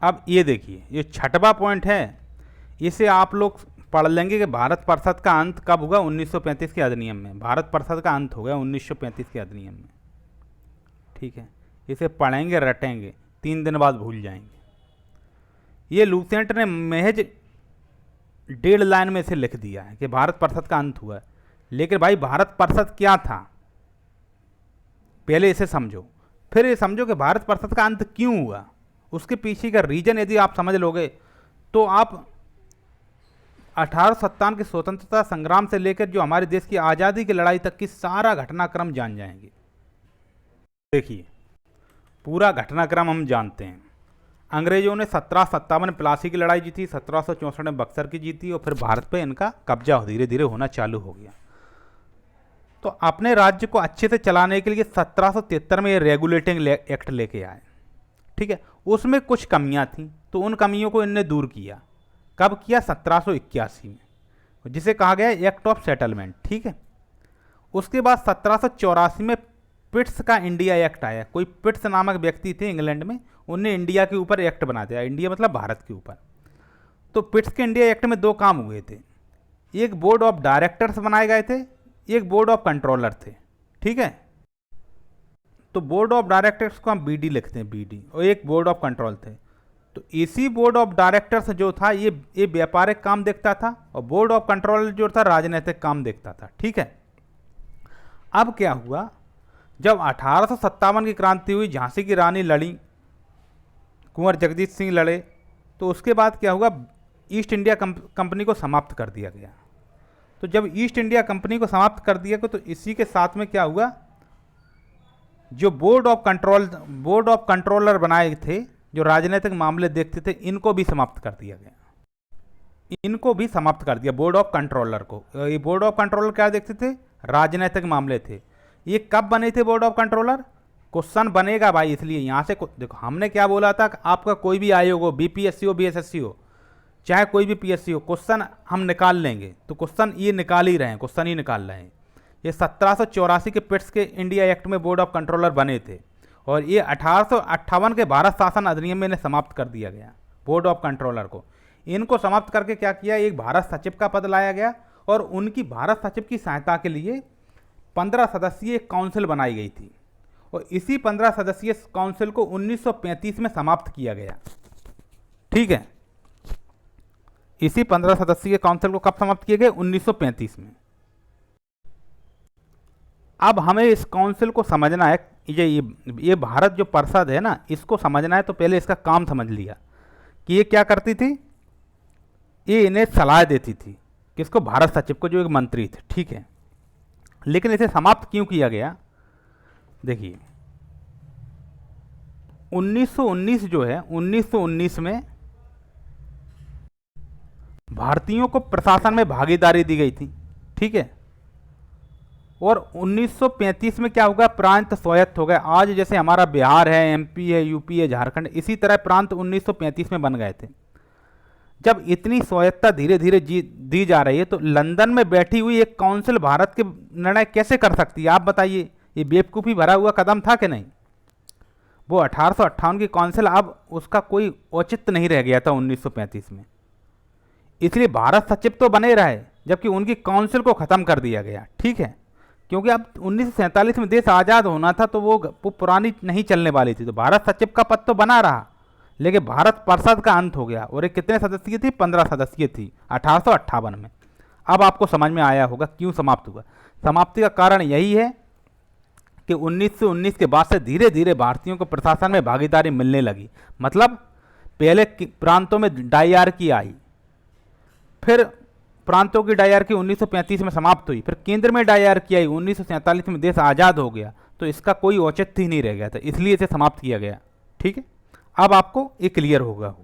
अब ये देखिए, ये 6वां पॉइंट है, इसे आप लोग पढ़ लेंगे कि भारत परिषद का अंत कब हुआ? 1935 के अधिनियम में। भारत परिषद का अंत हो गया 1935 के अधिनियम में। ठीक है, इसे पढ़ेंगे, रटेंगे, 3 दिन बाद भूल जाएंगे। ये लूसेंट ने महज 1.5 लाइन में इसे लिख दिया है कि भारत परिषद का अंत हुआ है। लेकिन भाई भारत परिषद क्या था, पहले इसे समझो, फिर ये समझो कि भारत परिषद का अंत क्यों हुआ। उसके पीछे का रीजन यदि आप समझ लोगे तो आप 1857 के स्वतंत्रता संग्राम से लेकर जो हमारे देश की आज़ादी की लड़ाई तक की सारा घटनाक्रम जान जाएंगे। देखिए, पूरा घटनाक्रम हम जानते हैं। अंग्रेजों ने 1757 में प्लासी की लड़ाई जीती, 1764 में बक्सर की जीती, और फिर भारत पे इनका कब्जा धीरे धीरे होना चालू हो गया। तो अपने राज्य को अच्छे से चलाने के लिए 1773 में ये रेगुलेटिंग एक्ट लेके आए। ठीक है। उसमें कुछ कमियां थीं, तो उन कमियों को इनने दूर किया। कब किया? 1781 में, जिसे कहा गया एक्ट ऑफ सेटलमेंट, ठीक है। उसके बाद 1784 में पिट्स का इंडिया एक्ट आया। कोई पिट्स नामक व्यक्ति थे इंग्लैंड में, उनने इंडिया के ऊपर एक्ट बना दिया, इंडिया मतलब भारत के ऊपर। तो पिट्स के इंडिया एक्ट में दो काम हुए थे, एक बोर्ड ऑफ डायरेक्टर्स बनाए गए थे, एक बोर्ड ऑफ कंट्रोलर थे, ठीक है। तो बोर्ड ऑफ डायरेक्टर्स को हम बीडी लिखते हैं, बीडी, और एक बोर्ड ऑफ कंट्रोल थे। तो इसी बोर्ड ऑफ डायरेक्टर्स जो था ये व्यापारिक काम देखता था, और बोर्ड ऑफ कंट्रोल जो था राजनीतिक काम देखता था, ठीक है। अब क्या हुआ, जब 1857 की क्रांति हुई, झांसी की रानी लड़ी, कुंवर जगजीत सिंह लड़े, तो उसके बाद क्या हुआ, ईस्ट इंडिया कंपनी को समाप्त कर दिया गया। तो जब ईस्ट इंडिया कंपनी को समाप्त कर दिया गया, तो इसी के साथ में क्या हुआ, जो बोर्ड ऑफ कंट्रोलर बनाए थे, जो राजनीतिक मामले देखते थे, इनको भी समाप्त कर दिया गया। इनको भी समाप्त कर दिया, बोर्ड ऑफ कंट्रोलर को। ये बोर्ड ऑफ कंट्रोलर क्या देखते थे? राजनीतिक मामले थे। ये कब बने थे बोर्ड ऑफ कंट्रोलर? क्वेश्चन बनेगा भाई, इसलिए यहाँ से देखो, हमने क्या बोला था, आपका कोई भी आयोग हो, बीपीएससी हो, बीएसएससी हो, चाहे कोई भी पीएससी हो, क्वेश्चन हम निकाल लेंगे। तो क्वेश्चन ये निकाल ही रहे हैं, क्वेश्चन ही निकाल रहे हैं। ये 1784 के पिट्स के इंडिया एक्ट में बोर्ड ऑफ कंट्रोलर बने थे, और ये 1858 के भारत शासन अधिनियम में इन्हें समाप्त कर दिया गया, बोर्ड ऑफ कंट्रोलर को। इनको समाप्त करके क्या किया, एक भारत सचिव का पद लाया गया, और उनकी भारत सचिव की सहायता के लिए 15 सदस्यीय काउंसिल बनाई गई थी, और इसी 15 सदस्यीय काउंसिल को 1935 में समाप्त किया गया, ठीक है। इसी 15 सदस्यीय काउंसिल को कब समाप्त किया गया? 1935 में। अब हमें इस काउंसिल को समझना है, ये भारत जो परिषद है ना, इसको समझना है, तो पहले इसका काम समझ लिया कि ये क्या करती थी। ये इन्हें सलाह देती थी, किसको? भारत सचिव को, जो एक मंत्री थे, ठीक है। लेकिन इसे समाप्त क्यों किया गया? देखिए 1919 जो है, 1919 में भारतीयों को प्रशासन में भागीदारी दी गई थी, ठीक है। और 1935 में क्या होगा, प्रांत स्वायत्त हो गए। आज जैसे हमारा बिहार है, एमपी है, यूपी है, झारखंड, इसी तरह प्रांत 1935 में बन गए थे। जब इतनी स्वायत्तता धीरे धीरे दी जा रही है, तो लंदन में बैठी हुई एक काउंसिल भारत के निर्णय कैसे कर सकती है? आप बताइए, ये बेवकूफ़ी भरा हुआ कदम था कि नहीं? वो 1858 की काउंसिल, अब उसका कोई औचित्य नहीं रह गया था 1935 में, इसलिए भारत सचिव तो बने रहे, जबकि उनकी काउंसिल को ख़त्म कर दिया गया, ठीक है। क्योंकि अब 1947 में देश आज़ाद होना था, तो वो पुरानी नहीं चलने वाली थी, तो भारत सचिव का पद तो बना रहा, लेकिन भारत परिषद का अंत हो गया। और ये कितने सदस्यीय थी? 15 सदस्यीय थी 1858 में। अब आपको समझ में आया होगा क्यों समाप्त हुआ। समाप्ति का कारण यही है कि 1919 के बाद से धीरे धीरे भारतीयों को प्रशासन में भागीदारी मिलने लगी। मतलब पहले प्रांतों में डायरकी आई, फिर प्रांतों की डायरकी 1935 में समाप्त हुई, फिर केंद्र में डायरकी आई, 1947 में देश आज़ाद हो गया, तो इसका कोई औचित्य ही नहीं रह गया था, इसलिए इसे समाप्त किया गया, ठीक है। अब आपको ये क्लियर होगा।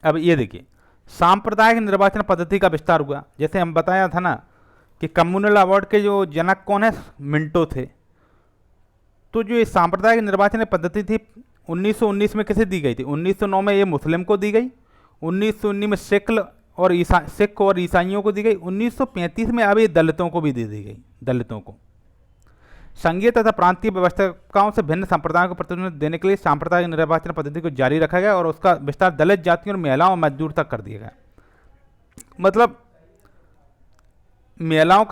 अब ये देखिए, सांप्रदायिक निर्वाचन पद्धति का विस्तार हुआ। जैसे हम बताया था ना कि कम्युनल अवार्ड के जो जनक कौन है? मिंटो थे। तो जो ये सांप्रदायिक निर्वाचन पद्धति थी 1919 में किसे दी गई थी? 1909 में ये मुस्लिम को दी गई, 1919 में सिख और ईसाइयों को दी गई, 1935 में अब ये दलितों को भी दे दी गई। दलितों को संघीय तथा प्रांतीय व्यवस्थाओं से भिन्न संप्रदायों को प्रतिनिधित्व देने के लिए सांप्रदायिक निर्वाचन पद्धति को जारी रखा गया, और उसका विस्तार दलित जातियों और महिलाओं और मजदूर तक कर दिया गया। मतलब महिलाओं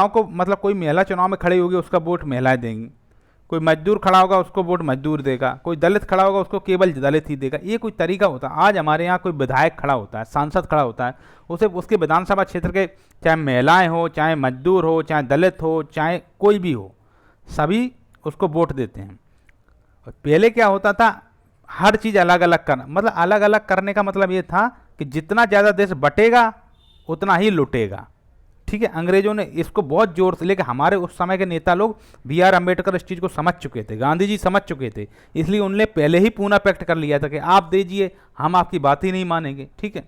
को, मतलब कोई महिला चुनाव में खड़ी होगी, उसका वोट महिलाएं देंगी, कोई मजदूर खड़ा होगा उसको वोट मजदूर देगा, कोई दलित खड़ा होगा उसको केवल दलित ही देगा। ये कोई तरीका होता है? आज हमारे यहाँ कोई विधायक खड़ा होता है, सांसद खड़ा होता है, उसे उसके विधानसभा क्षेत्र के चाहे महिलाएं हो, चाहे मजदूर हो, चाहे दलित हो, चाहे कोई भी हो, सभी उसको वोट देते हैं। और पहले क्या होता था, हर चीज़ अलग अलग करना, मतलब अलग अलग करने का मतलब ये था कि जितना ज़्यादा देश बटेगा उतना ही लुटेगा, ठीक है। अंग्रेजों ने इसको बहुत जोर से, लेकिन हमारे उस समय के नेता लोग, B.R. अम्बेडकर इस चीज़ को समझ चुके थे, गांधी जी समझ चुके थे, इसलिए उनने पहले ही पूना पैक्ट कर लिया था कि आप दीजिए, हम आपकी बात ही नहीं मानेंगे, ठीक है।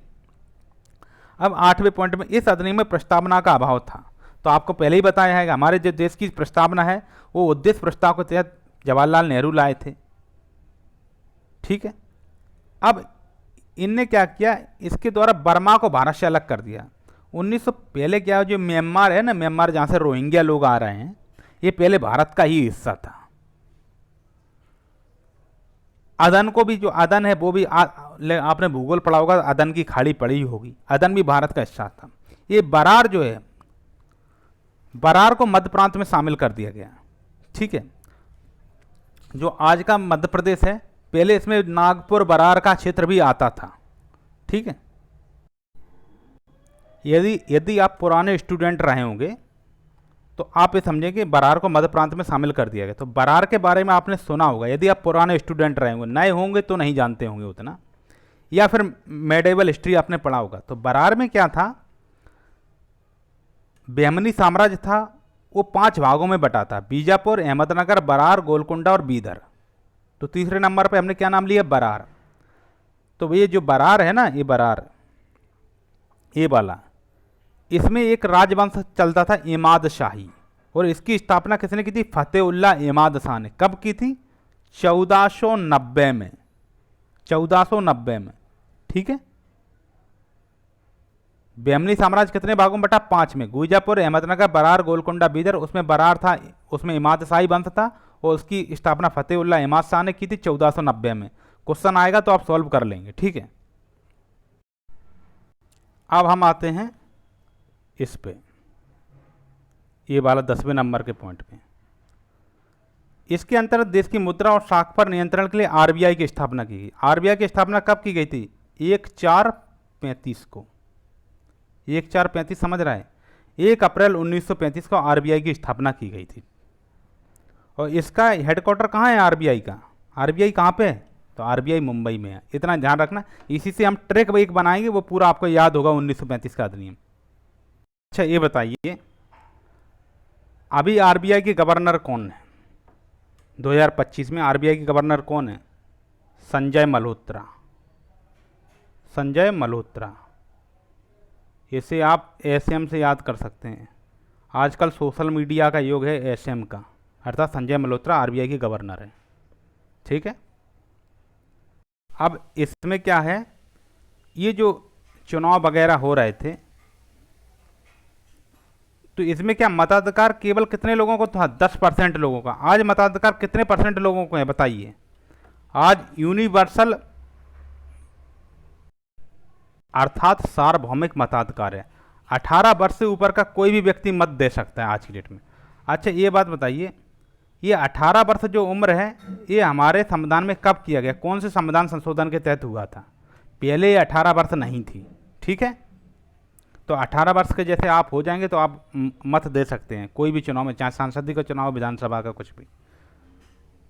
अब 8वें पॉइंट में, इस अधिनियम में प्रस्तावना का अभाव था। तो आपको पहले ही बताया है कि हमारे जो देश की प्रस्तावना है वो उद्देश्य प्रस्ताव के तहत जवाहरलाल नेहरू लाए थे। ठीक है, अब इनने क्या किया, इसके द्वारा बर्मा को भारत से अलग कर दिया। 1900 पहले क्या, जो म्यांमार है ना, म्यांमार जहाँ से रोहिंग्या लोग आ रहे हैं, ये पहले भारत का ही हिस्सा था। अदन को भी, जो अदन है वो भी आपने भूगोल पढ़ा होगा, अदन की खाड़ी पड़ी होगी, अदन भी भारत का हिस्सा था। ये बरार जो है, बरार को मध्य प्रांत में शामिल कर दिया गया। ठीक है, जो आज का मध्य प्रदेश है, पहले इसमें नागपुर बरार का क्षेत्र भी आता था। ठीक है, यदि आप पुराने स्टूडेंट रहे होंगे तो आप ये समझें कि बरार को मध्य प्रांत में शामिल कर दिया गया। तो बरार के बारे में आपने सुना होगा, यदि आप पुराने स्टूडेंट रहे होंगे, नए होंगे तो नहीं जानते होंगे उतना, या फिर मेडिवल हिस्ट्री आपने पढ़ा होगा। तो बरार में क्या था, बहमनी साम्राज्य था, वो 5 भागों में बटा था, बीजापुर, अहमदनगर, बरार, गोलकुंडा और बीदर। तो तीसरे नंबर पे हमने क्या नाम लिया, बरार। तो ये जो बरार है ना, ये बरार, ये वाला, इसमें एक राजवंश चलता था इमाद शाही, और इसकी स्थापना किसने की थी, फतेहुल्लाह इमाद शाह ने। कब की थी, 1490 में, 1490 में। ठीक है, बहमनी साम्राज्य कितने भागों में बटा, 5 में, गुइजापुर, अहमदनगर, बरार, गोलकुंडा, बीदर। उसमें बरार था, उसमें इमाद शाही वंश था, और उसकी स्थापना फतेहुल्लाह इमाद शाह ने की थी 1490 में। क्वेश्चन आएगा तो आप सॉल्व कर लेंगे। ठीक है, अब हम आते हैं इस पे, ये वाला 10वें नंबर के पॉइंट पे। इसके अंतर्गत देश की मुद्रा और साख पर नियंत्रण के लिए आरबीआई की स्थापना की गई। आरबीआई की स्थापना कब की गई थी, 1/4/35 को। 1/4/35 समझ रहा है, 1 अप्रैल 1935 को आरबीआई की स्थापना की गई थी। और इसका हेडक्वार्टर कहाँ है आरबीआई का, आरबीआई कहाँ पे है, तो आरबीआई मुंबई में है। इतना ध्यान रखना, इसी से हम ट्रैक एक बनाएंगे, वो पूरा आपको याद होगा 1935 का अधिनियम। अच्छा ये बताइए, अभी आरबीआई के गवर्नर कौन है, 2025 में आरबीआई के गवर्नर कौन है, संजय मल्होत्रा। संजय मल्होत्रा, इसे आप एसएम से याद कर सकते हैं। आजकल सोशल मीडिया का युग है एसएम का, अर्थात संजय मल्होत्रा आरबीआई के गवर्नर है। ठीक है, अब इसमें क्या है, ये जो चुनाव वगैरह हो रहे थे, तो इसमें क्या मताधिकार केवल कितने लोगों को था, 10% लोगों का। आज मताधिकार कितने परसेंट लोगों को है बताइए, आज यूनिवर्सल अर्थात सार्वभौमिक मताधिकार है। 18 वर्ष से ऊपर का कोई भी व्यक्ति मत दे सकता है आज की डेट में। अच्छा ये बात बताइए, ये 18 वर्ष जो उम्र है, ये हमारे संविधान में कब किया गया, कौन से संविधान संशोधन के तहत हुआ था, पहले ये 18 वर्ष नहीं थी। ठीक है, तो 18 वर्ष के जैसे आप हो जाएंगे तो आप मत दे सकते हैं कोई भी चुनाव में, चाहे सांसदीय का चुनाव, विधानसभा का, कुछ भी।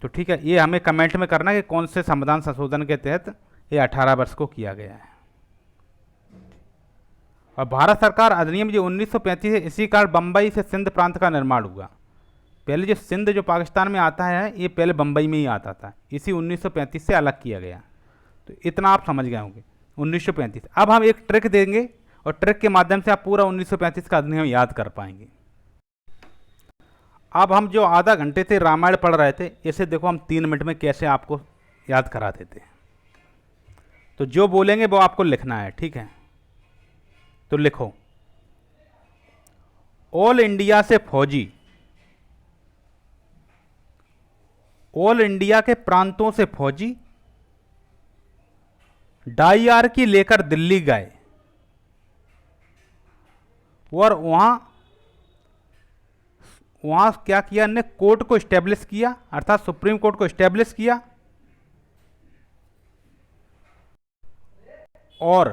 तो ठीक है, ये हमें कमेंट में करना है कि कौन से संविधान संशोधन के तहत ये 18 वर्ष को किया गया है। और भारत सरकार अधिनियम जो 1935 है, इसी कारण बम्बई से सिंध प्रांत का निर्माण हुआ। पहले जो सिंध जो पाकिस्तान में आता है, ये पहले बम्बई में ही आता था, इसी 1935 से अलग किया गया। तो इतना आप समझ गए होंगे 1935। अब हम एक ट्रिक देंगे, और ट्रिक के माध्यम से आप पूरा 1935 का अधिनियम याद कर पाएंगे। अब हम जो आधा घंटे से रामायण पढ़ रहे थे, इसे देखो हम 3 मिनट में कैसे आपको याद करा देते हैं। तो जो बोलेंगे वो आपको लिखना है। ठीक है, तो लिखो, ऑल इंडिया से फौजी ऑल इंडिया के प्रांतों से फौजी डाईआरकी लेकर दिल्ली गए, और वहां क्या किया, ने कोर्ट को स्टैब्लिश किया, अर्थात सुप्रीम कोर्ट को स्टैब्लिश किया, और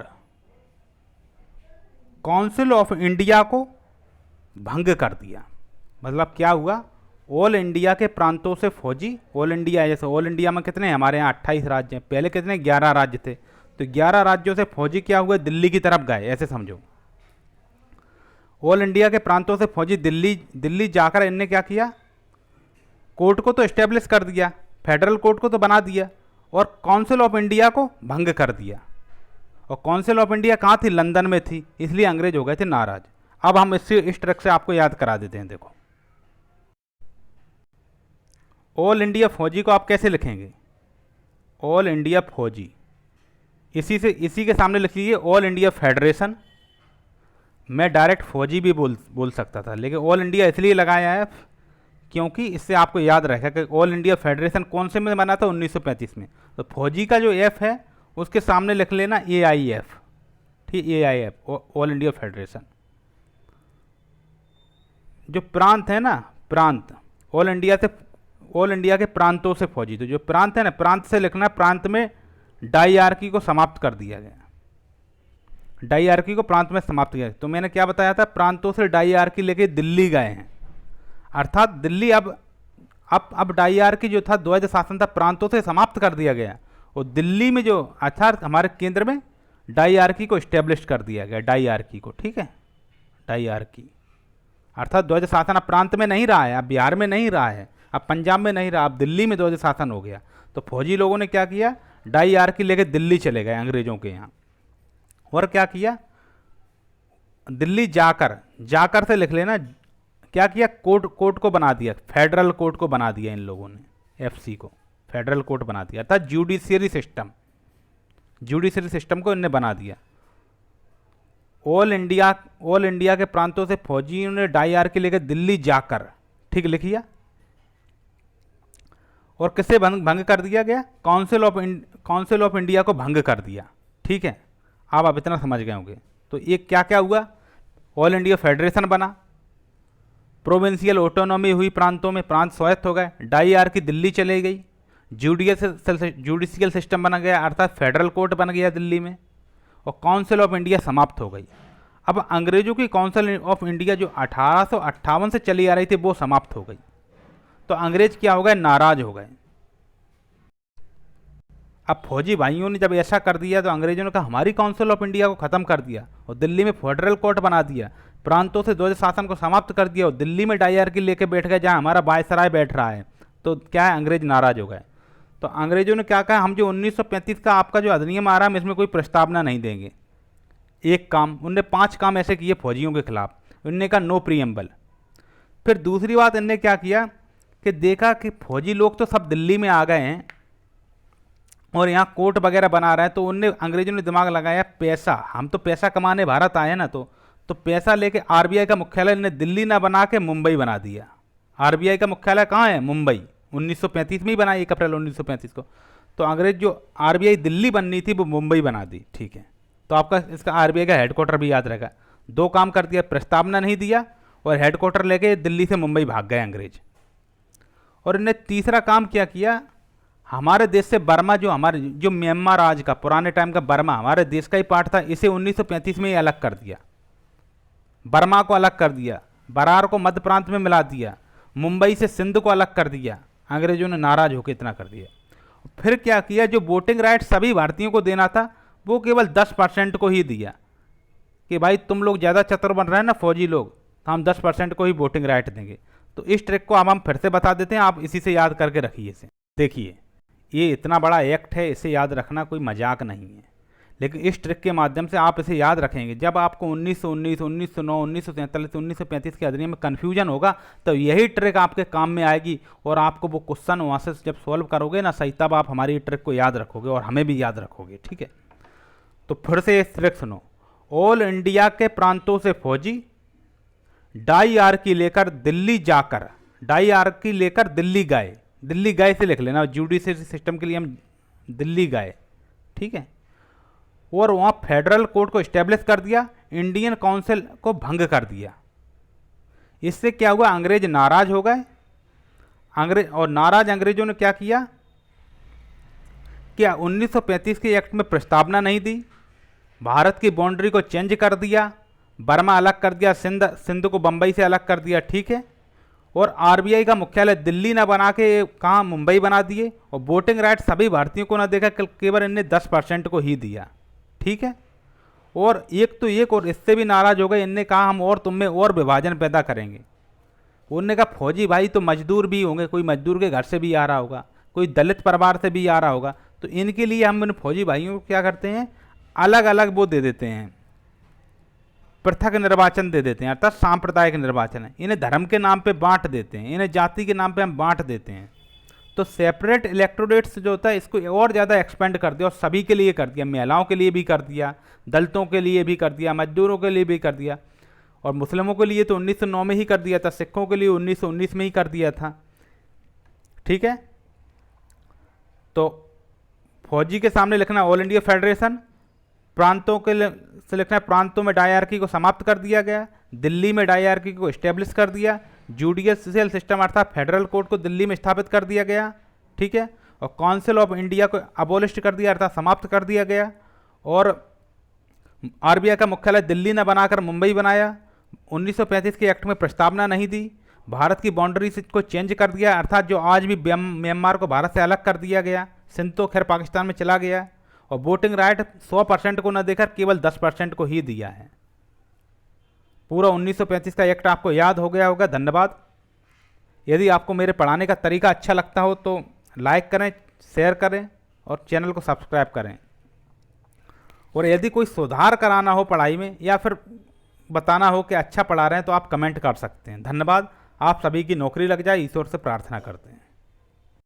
काउंसिल ऑफ इंडिया को भंग कर दिया। मतलब क्या हुआ, ऑल इंडिया के प्रांतों से फौजी, ऑल इंडिया जैसे ऑल इंडिया में कितने हैं, हमारे यहाँ 28 राज्य हैं, पहले कितने 11 राज्य थे, तो 11 राज्यों से फौजी क्या हुए, दिल्ली की तरफ गए, ऐसे समझो। ऑल इंडिया के प्रांतों से फौजी दिल्ली जाकर इनने क्या किया, कोर्ट को तो एस्टेब्लिश कर दिया, फेडरल कोर्ट को तो बना दिया, और काउंसिल ऑफ इंडिया को भंग कर दिया। और काउंसिल ऑफ इंडिया कहाँ थी, लंदन में थी, इसलिए अंग्रेज हो गए थे नाराज। अब हम इस ट्रिक से आपको याद करा देते हैं। देखो, ऑल इंडिया फौजी को आप कैसे लिखेंगे? ऑल इंडिया फौजी, इसी के सामने लिख लीजिए ऑल इंडिया फेडरेशन। मैं डायरेक्ट फौजी भी बोल सकता था, लेकिन ऑल इंडिया इसलिए लगाया है क्योंकि इससे आपको याद रहेगा कि ऑल इंडिया फेडरेशन कौन से में बना था? 1935 में। तो फौजी का जो एफ है उसके सामने लिख लेना AIF, ठीक, AIF, ऑल इंडिया फेडरेशन। जो प्रांत है ना, प्रांत, ऑल इंडिया के प्रांतों से फौजी, तो जो प्रांत है ना, प्रांत से लिखना, प्रांत में डायआर्की को समाप्त कर दिया गया, डायआर्की को प्रांत में समाप्त किया। तो मैंने क्या बताया था? प्रांतों से डायआर्की लेके दिल्ली गए हैं, अर्थात दिल्ली अब डायआर्की जो था, द्वैध शासन था, प्रांतों से समाप्त कर दिया गया, और दिल्ली में जो अर्थात हमारे केंद्र में डायआर्की को इस्टेब्लिश कर दिया गया, डायआर्की को, ठीक है, डायआर्की अर्थात द्वैध शासन अब प्रांत में नहीं रहा है, अब बिहार में नहीं रहा है, अब पंजाब में नहीं रहा, अब दिल्ली में द्वैध शासन हो गया। तो फौजी लोगों ने क्या किया? डायआर्की लेके दिल्ली चले गए अंग्रेजों के यहाँ, और क्या किया? दिल्ली जाकर से लिख लेना, क्या किया? कोर्ट को बना दिया, फेडरल कोर्ट को बना दिया इन लोगों ने, FC को फेडरल कोर्ट बना दिया, अर्थात जुडिशियरी सिस्टम को इनने बना दिया। ऑल इंडिया के प्रांतों से फौजियों ने डायआर्की लेकर दिल्ली जाकर, ठीक लिखिए, और किसे भंग कर दिया गया? काउंसिल ऑफ इंडिया को भंग कर दिया, ठीक है। अब आप इतना समझ गए होंगे। तो ये क्या क्या हुआ? ऑल इंडिया फेडरेशन बना, प्रोविंशियल ऑटोनॉमी हुई, प्रांतों में प्रांत स्वायत्त हो गए, डायआर्की दिल्ली चले गई, जुडिशियल सिस्टम बना गया, अर्थात फेडरल कोर्ट बन गया दिल्ली में, और काउंसिल ऑफ इंडिया समाप्त हो गई। अब अंग्रेजों की काउंसिल ऑफ इंडिया जो 1858 से चली आ रही थी वो समाप्त हो गई। तो अंग्रेज क्या हो गए? नाराज हो गए। अब फौजी भाइयों ने जब ऐसा कर दिया तो अंग्रेजों ने कहा हमारी काउंसिल ऑफ इंडिया को ख़त्म कर दिया और दिल्ली में फेडरल कोर्ट बना दिया, प्रांतों से द्वैध शासन को समाप्त कर दिया और दिल्ली में डायआर्की लेके बैठ गए जहाँ हमारा वायसराय बैठ रहा है। तो क्या है? अंग्रेज नाराज हो गए। तो अंग्रेजों ने क्या कहा? हम जो 1935 का आपका जो अधिनियम आ रहा है हम इसमें कोई प्रस्तावना नहीं देंगे। एक काम, उनने 5 काम ऐसे किए फौजियों के खिलाफ। उनने कहा नो प्रीएम्बल। फिर दूसरी बात इनने क्या किया कि देखा कि फौजी लोग तो सब दिल्ली में आ गए हैं और यहाँ कोर्ट वगैरह बना रहे हैं, तो उनने अंग्रेजों ने दिमाग लगाया पैसा, हम तो पैसा कमाने भारत आए ना, तो पैसा लेके आरबीआई का मुख्यालय इन्हें दिल्ली ना बना के मुंबई बना दिया। आरबीआई का मुख्यालय कहाँ है? मुंबई। 1935 में ही बना, 1 अप्रैल 1935 को। तो अंग्रेज जो आरबीआई दिल्ली बननी थी वो मुंबई बना दी, ठीक है। तो आपका इसका आरबीआई का हेडक्वार्टर भी याद रहेगा। 2 काम कर दिया, प्रस्तावना नहीं दिया और हेडक्वार्टर लेके दिल्ली से मुंबई भाग गए अंग्रेज। और इन्हें तीसरा काम क्या किया? हमारे देश से बर्मा, जो म्यांमार आज का पुराने टाइम का बर्मा हमारे देश का ही पार्ट था, इसे 1935 में ही अलग कर दिया। बर्मा को अलग कर दिया, बरार को मध्य प्रांत में मिला दिया, मुंबई से सिंध को अलग कर दिया। अंग्रेजों ने नाराज होकर इतना कर दिया। फिर क्या किया? जो वोटिंग राइट सभी भारतीयों को देना था वो केवल 10% को ही दिया कि भाई तुम लोग ज़्यादा चतुर बन रहे हैं ना फौजी लोग, तो हम 10% को ही वोटिंग राइट देंगे। तो इस ट्रिक को अब हम फिर से बता देते हैं, आप इसी से याद करके रखिए इसे। देखिए ये इतना बड़ा एक्ट है, इसे याद रखना कोई मजाक नहीं है, लेकिन इस ट्रिक के माध्यम से आप इसे याद रखेंगे। जब आपको 1919, 1909, 1947, 1935 के अधिनियम में कन्फ्यूजन होगा तो यही ट्रिक आपके काम में आएगी और आपको वो क्वेश्चन वहाँ से जब सॉल्व करोगे ना सही, तब आप हमारी ट्रिक को याद रखोगे और हमें भी याद रखोगे, ठीक है। तो फिर से इस ट्रिक सुनो। ऑल इंडिया के प्रांतों से फौजी डायआर्की लेकर दिल्ली जाकर, डायआर्की लेकर दिल्ली गए। दिल्ली गए से लिख लेना, जुडिशियरी सिस्टम के लिए हम दिल्ली गए, ठीक है। और वहाँ फेडरल कोर्ट को इस्टेब्लिश कर दिया, इंडियन काउंसिल को भंग कर दिया। इससे क्या हुआ? अंग्रेज नाराज हो गए। और नाराज अंग्रेजों ने क्या किया? क्या 1935 के एक्ट में प्रस्तावना नहीं दी, भारत की बाउंड्री को चेंज कर दिया, बर्मा अलग कर दिया, सिंध को बंबई से अलग कर दिया, ठीक है। और आरबीआई का मुख्यालय दिल्ली ना बना के कहाँ? मुंबई बना दिए। और वोटिंग राइट सभी भारतीयों को ना देगा, केवल इन्हें 10% को ही दिया, ठीक है। और एक तो एक और इससे भी नाराज हो गए। इनने कहा हम और तुम में और विभाजन पैदा करेंगे। उनने कहा फौजी भाई तो मजदूर भी होंगे, कोई मजदूर के घर से भी आ रहा होगा, कोई दलित परिवार से भी आ रहा होगा, तो इनके लिए हम इन फौजी भाइयों को क्या करते हैं? अलग अलग वो दे देते हैं, पृथक निर्वाचन दे देते हैं, अर्थात सांप्रदायिक निर्वाचन है। इन्हें धर्म के नाम पे बांट देते हैं, इन्हें जाति के नाम पे हम बांट देते हैं। तो सेपरेट इलेक्टोरेट्स जो होता है इसको और ज़्यादा एक्सपेंड कर दिया और सभी के लिए कर दिया, महिलाओं के लिए भी कर दिया, दलितों के लिए भी कर दिया, मजदूरों के लिए भी कर दिया, और मुस्लिमों के लिए तो 1909 में ही कर दिया था, सिखों के लिए 1919 में ही कर दिया था। ठीक है, तो फौजी के सामने लिखना ऑल इंडिया फेडरेशन, प्रांतों के से लिखना है प्रांतों में डायरकी को समाप्त कर दिया गया, दिल्ली में डायरकी को इस्टेब्लिश कर दिया, जुडिशियल सिस्टम अर्थात फेडरल कोर्ट को दिल्ली में स्थापित कर दिया गया। ठीक है, और काउंसिल ऑफ इंडिया को अबोलिश कर दिया अर्थात समाप्त कर दिया गया, और आरबीआई का मुख्यालय दिल्ली न बनाकर मुंबई बनाया। 1935 के एक्ट में प्रस्तावना नहीं दी, भारत की बाउंड्री को चेंज कर दिया अर्थात जो आज भी म्यांमार को भारत से अलग कर दिया गया, सिंध तो खैर पाकिस्तान में चला गया, और वोटिंग राइट 100% को न देकर केवल 10% को ही दिया है। पूरा 1935 का एक्ट आपको याद हो गया होगा। धन्यवाद। यदि आपको मेरे पढ़ाने का तरीका अच्छा लगता हो तो लाइक करें, शेयर करें और चैनल को सब्सक्राइब करें। और यदि कोई सुधार कराना हो पढ़ाई में या फिर बताना हो कि अच्छा पढ़ा रहे हैं तो आप कमेंट कर सकते हैं। धन्यवाद। आप सभी की नौकरी लग जाए, ईश्वर से प्रार्थना करते हैं।